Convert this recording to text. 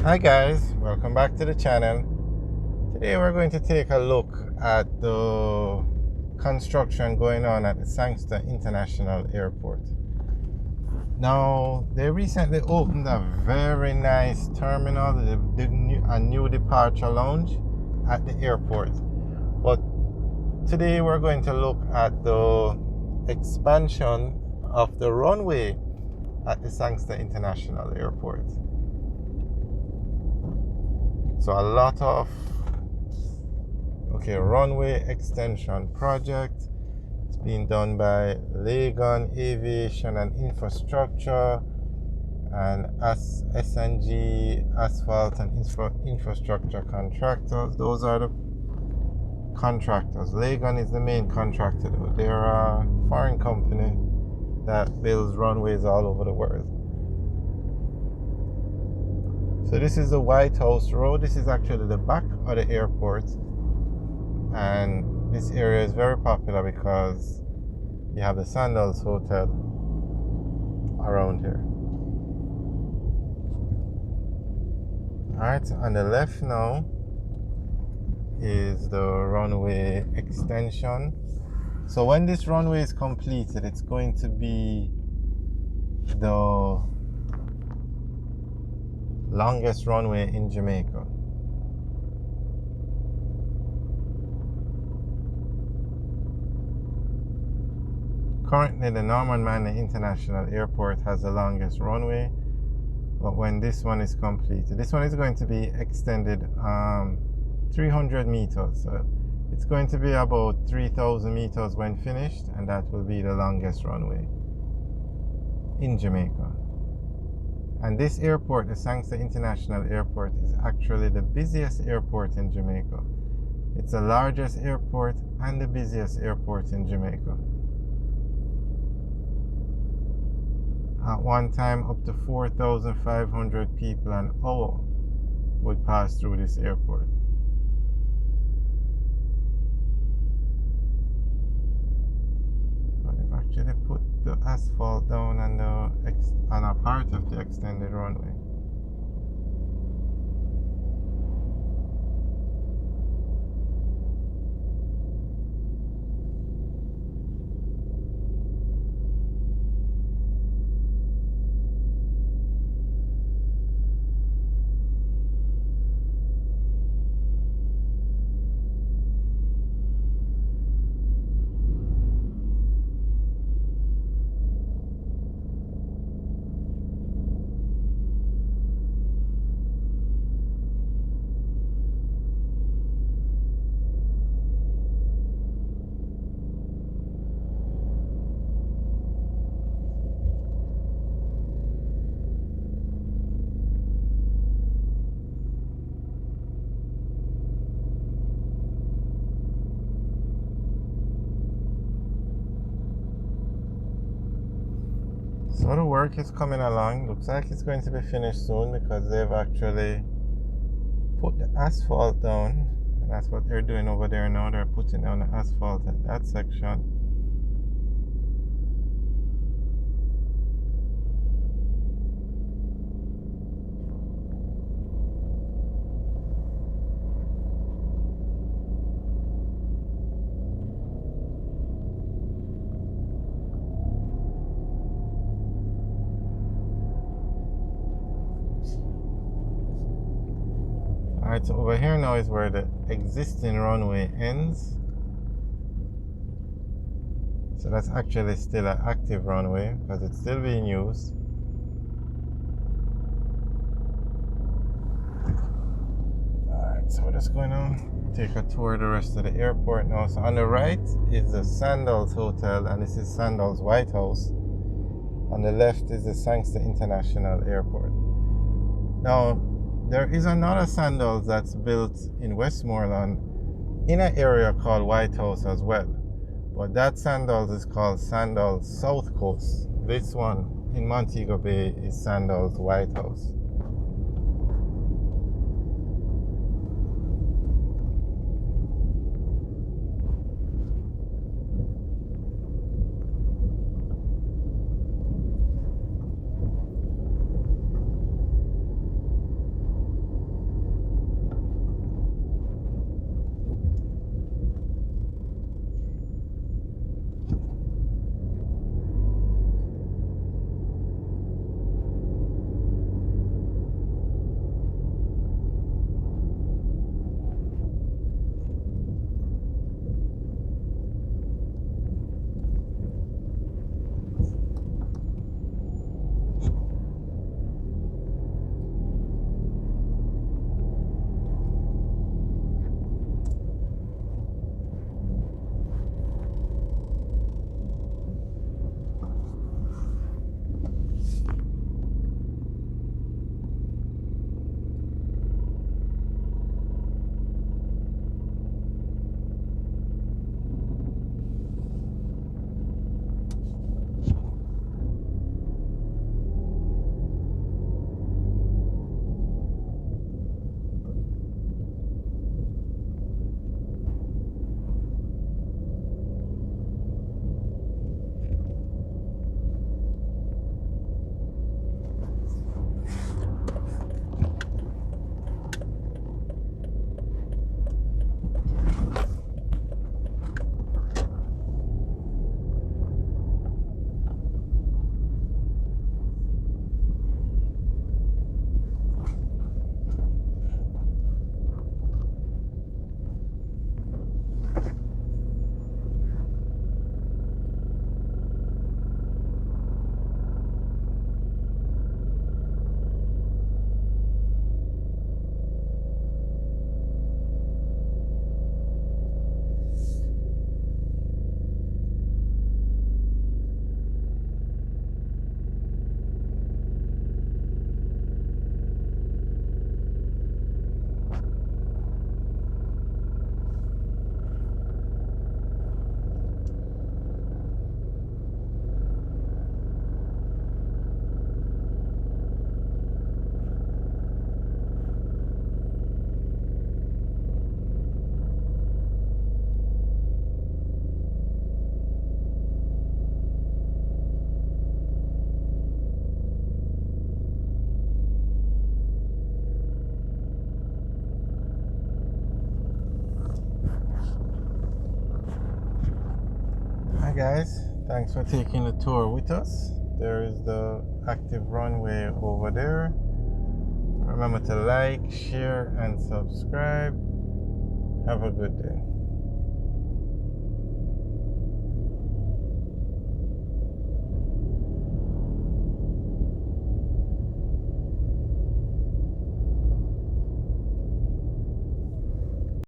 Hi guys, welcome back to the channel. Today we're going to take a look at the construction going on at the Sangster International Airport. Now, they recently opened a very nice terminal, a new departure lounge at the airport. But today we're going to look at the expansion of the runway at the Sangster International Airport. So a lot of runway extension project. It's being done by Legon Aviation and Infrastructure and S&G Asphalt and Infrastructure Contractors. Those are the contractors. Legon is the main contractor though. They're a foreign company that builds runways all over the world. So this is the White House Road. This is actually the back of the airport. And this area is very popular because you have the Sandals Hotel around here. Alright, on the left now is the runway extension. So when this runway is completed, it's going to be the longest runway in Jamaica. Currently, the Norman Manley International Airport has the longest runway, but when this one is completed, this one is going to be extended 300 meters. So it's going to be about 3,000 meters when finished, and that will be the longest runway in Jamaica. And this airport, the Sangster International Airport, is actually the busiest airport in Jamaica. It's the largest airport and the busiest airport in Jamaica. At one time, up to 4,500 people an hour would pass through this airport. But they've actually put the asphalt down on a part of the extended runway. So the work is coming along. Looks like it's going to be finished soon because they've actually put the asphalt down. And that's what they're doing over there now. They're putting down the asphalt at that section. Alright, so over here now is where the existing runway ends. So that's actually still an active runway because it's still being used. Alright, so we're just going to take a tour of the rest of the airport now. So on the right is the Sandals Hotel, and this is Sandals White House. On the left is the Sangster International Airport. Now, there is another Sandals that's built in Westmoreland in an area called White House as well. But that Sandals is called Sandals South Coast. This one in Montego Bay is Sandals White House. guys, thanks for taking the tour with us. There is the active runway over there. Remember to like, share, and subscribe. Have a good day.